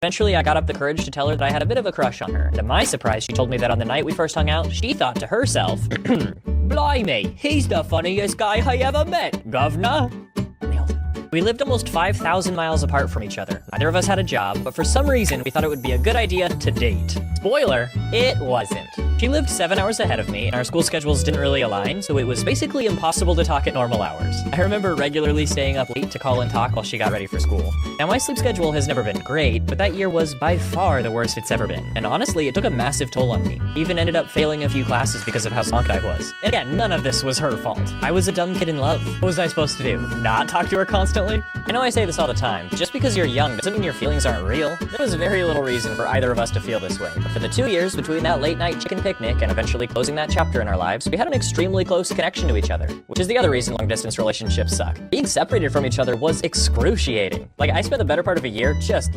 Eventually, I got up the courage to tell her that I had a bit of a crush on her. And to my surprise, she told me that on the night we first hung out, she thought to herself, "Blimey, he's the funniest guy I ever met, governor." Nailed it. We lived almost 5,000 miles apart from each other. Neither of us had a job, but for some reason, we thought it would be a good idea to date. Spoiler, it wasn't. She lived 7 hours ahead of me, and our school schedules didn't really align, so it was basically impossible to talk at normal hours. I remember regularly staying up late to call and talk while she got ready for school. Now, my sleep schedule has never been great, but that year was by far the worst it's ever been. And honestly, it took a massive toll on me. I even ended up failing a few classes because of how zonked I was. And again, none of this was her fault. I was a dumb kid in love. What was I supposed to do? Not talk to her constantly? I know I say this all the time. Just because you're young doesn't mean your feelings aren't real. There was very little reason for either of us to feel this way. But for the 2 years between that late night chicken picnic and eventually closing that chapter in our lives, we had an extremely close connection to each other, which is the other reason long-distance relationships suck. Being separated from each other was excruciating. Like, I spent the better part of a year just